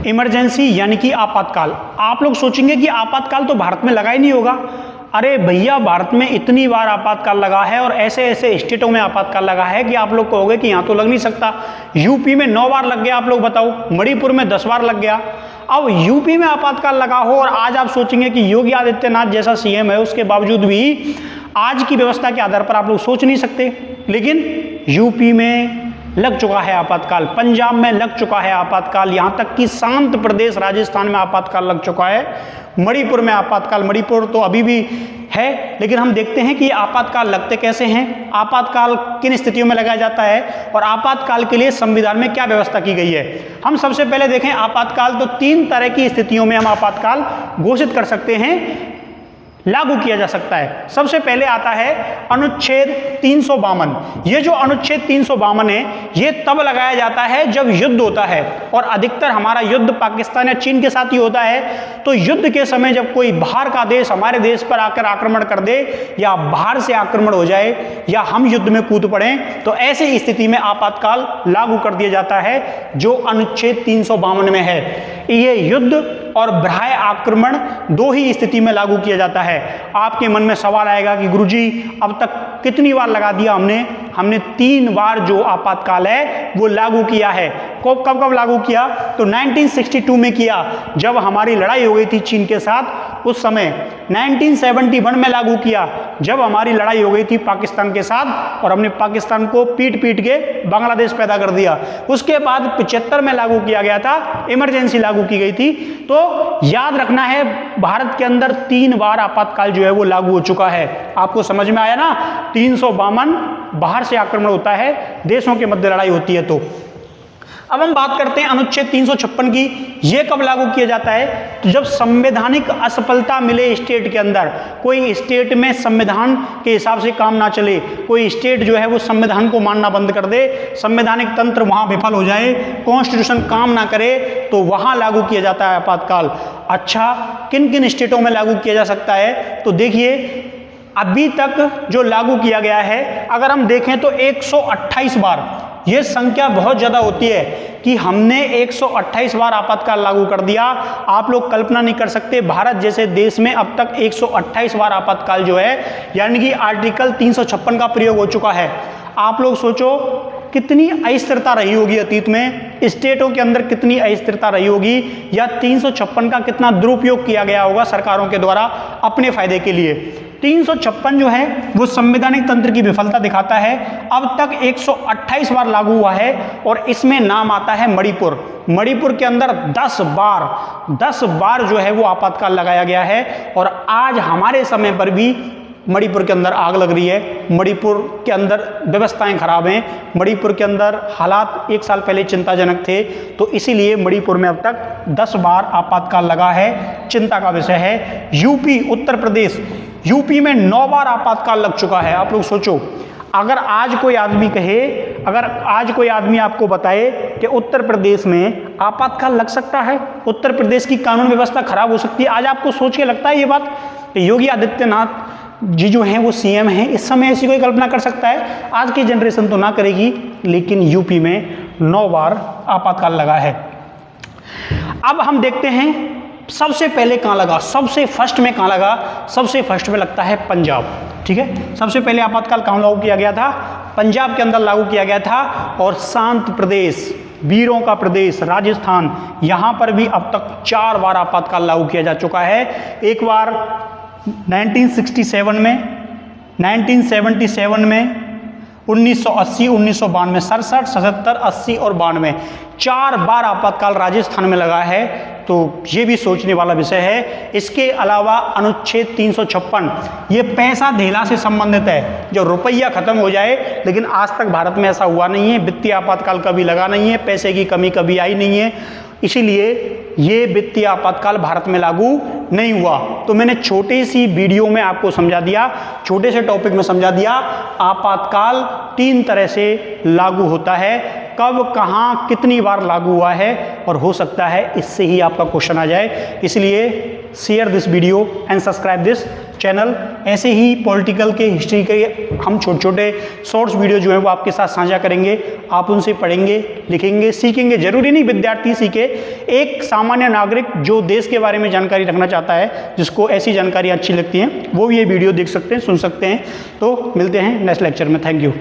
Emergency यानी कि आपातकाल। आप लोग सोचेंगे कि आपातकाल तो भारत में लगा ही नहीं होगा। अरे भैया, भारत में इतनी बार आपातकाल लगा है और ऐसे ऐसे स्टेटों में आपातकाल लगा है कि आप लोग कहोगे कि यहाँ तो लग नहीं सकता। यूपी में 9 बार लग गया, आप लोग बताओ। मणिपुर में 10 बार लग गया। अब यूपी में आपातकाल लगा हो और आज आप सोचेंगे कि योगी आदित्यनाथ जैसा सीएम है, उसके बावजूद भी आज की व्यवस्था के आधार पर आप लोग सोच नहीं सकते। लेकिन यूपी में लग चुका है आपातकाल, पंजाब में लग चुका है आपातकाल, यहाँ तक कि शांत प्रदेश राजस्थान में आपातकाल लग चुका है, मणिपुर में आपातकाल। मणिपुर तो अभी भी है, लेकिन हम देखते हैं कि आपातकाल लगते कैसे हैं, आपातकाल किन स्थितियों में लगाया जाता है और आपातकाल के लिए संविधान में क्या व्यवस्था की गई है। हम सबसे पहले देखें आपातकाल। तो 3 तरह की स्थितियों में हम आपातकाल घोषित कर सकते हैं, लागू किया जा सकता है। सबसे पहले आता है अनुच्छेद 352। ये जो अनुच्छेद 352 है, ये तब लगाया जाता है जब युद्ध होता है, और अधिकतर हमारा युद्ध पाकिस्तान या चीन के साथ ही होता है। तो युद्ध के समय जब कोई बाहर का देश हमारे देश पर आकर आक्रमण कर दे, या बाहर से आक्रमण हो जाए, या हम युद्ध में कूद पड़े, तो ऐसी स्थिति में आपातकाल लागू कर दिया जाता है, जो अनुच्छेद 352 में है। ये युद्ध और बाह्य आक्रमण 2 ही स्थिति में लागू किया जाता है। आपके मन में सवाल आएगा कि गुरुजी, अब तक कितनी बार लगा दिया हमने 3 बार जो आपातकाल है वो लागू किया है। कब कब लागू किया? तो 1962 में किया, जब हमारी लड़ाई हो गई थी चीन के साथ, उस समय 1971 में लागू किया, जब हमारी लड़ाई हो गई थी पाकिस्तान के साथ और हमने पाकिस्तान को पीट पीट के बांग्लादेश पैदा कर दिया। उसके बाद 75 में लागू किया गया था, इमरजेंसी लागू की गई थी। तो याद रखना है, भारत के अंदर 3 बार आपातकाल जो है वो लागू हो चुका है। आपको समझ में आया ना? 352 बाहर से आक्रमण होता है, देशों के मध्य लड़ाई होती है। तो अब हम बात करते हैं अनुच्छेद 356 की। ये कब लागू किया जाता है? तो जब संवैधानिक असफलता मिले स्टेट के अंदर, कोई स्टेट में संविधान के हिसाब से काम ना चले, कोई स्टेट जो है वो संविधान को मानना बंद कर दे, संवैधानिक तंत्र वहां विफल हो जाए, कॉन्स्टिट्यूशन काम ना करे, तो वहां लागू किया जाता है आपातकाल। अच्छा, किन किन स्टेटों में लागू किया जा सकता है? तो देखिए, अभी तक जो लागू किया गया है, अगर हम देखें तो 128 बार, ये संख्या बहुत ज़्यादा होती है कि हमने 128 बार आपातकाल लागू कर दिया। आप लोग कल्पना नहीं कर सकते, भारत जैसे देश में अब तक 128 बार आपातकाल जो है, यानी कि आर्टिकल 356 का प्रयोग हो चुका है। आप लोग सोचो कितनी अस्थिरता रही होगी अतीत में, स्टेटों के अंदर कितनी अस्थिरता रही होगी, या 356 का कितना दुरुपयोग किया गया होगा सरकारों के द्वारा अपने फायदे के लिए। 356 जो है वो संवैधानिक तंत्र की विफलता दिखाता है। अब तक 128 बार लागू हुआ है और इसमें नाम आता है मणिपुर। मणिपुर के अंदर 10 बार जो है वो आपातकाल लगाया गया है, और आज हमारे समय पर भी मणिपुर के अंदर आग लग रही है। मणिपुर के अंदर व्यवस्थाएं खराब हैं, मणिपुर के अंदर हालात 1 साल पहले चिंताजनक थे। तो इसीलिए मणिपुर में अब तक 10 बार आपातकाल लगा है, चिंता का विषय है। यूपी, उत्तर प्रदेश, यूपी में 9 बार आपातकाल लग चुका है। आप लोग सोचो, अगर आज कोई आदमी आपको बताए कि उत्तर प्रदेश में आपातकाल लग सकता है, उत्तर प्रदेश की कानून व्यवस्था खराब हो सकती है, आज आपको सोच के लगता है ये बात? योगी आदित्यनाथ जी जो हैं वो सीएम हैं, इस समय ऐसी कोई कल्पना कर सकता है? आज की जनरेशन तो ना करेगी, लेकिन यूपी में 9 बार आपातकाल लगा है। अब हम देखते हैं सबसे पहले कहाँ लगा, सबसे फर्स्ट में कहाँ लगा? सबसे फर्स्ट में लगता है पंजाब। ठीक है, सबसे पहले आपातकाल कहाँ लागू किया गया था? पंजाब के अंदर लागू किया गया था। और शांत प्रदेश, वीरों का प्रदेश राजस्थान, यहाँ पर भी अब तक 4 बार आपातकाल लागू किया जा चुका है। एक बार 1967 में, 1977 में, 1980, 1992, 67, 77, 80 और 92, 4 बार आपातकाल राजस्थान में लगा है। तो ये भी सोचने वाला विषय है। इसके अलावा अनुच्छेद 356 ये पैसा धेला से संबंधित है, जो रुपया खत्म हो जाए, लेकिन आज तक भारत में ऐसा हुआ नहीं है, वित्तीय आपातकाल कभी लगा नहीं है, पैसे की कमी कभी आई नहीं है, इसीलिए ये वित्तीय आपातकाल भारत में लागू नहीं हुआ। तो मैंने छोटी सी वीडियो में आपको समझा दिया, छोटे से टॉपिक में समझा दिया, आपातकाल 3 तरह से लागू होता है, कब, कहाँ, कितनी बार लागू हुआ है, और हो सकता है इससे ही आपका क्वेश्चन आ जाए। इसलिए share this video and subscribe this channel. ऐसे ही पॉलिटिकल के, हिस्ट्री के हम छोटे छोटे शॉर्ट्स वीडियो जो है वो आपके साथ साझा करेंगे। आप उनसे पढ़ेंगे, लिखेंगे, सीखेंगे। जरूरी नहीं विद्यार्थी सीखे, एक सामान्य नागरिक जो देश के बारे में जानकारी रखना चाहता है, जिसको ऐसी जानकारी अच्छी लगती है, वो भी ये वीडियो देख सकते हैं, सुन सकते हैं। तो मिलते हैं नेक्स्ट लेक्चर में। Thank you.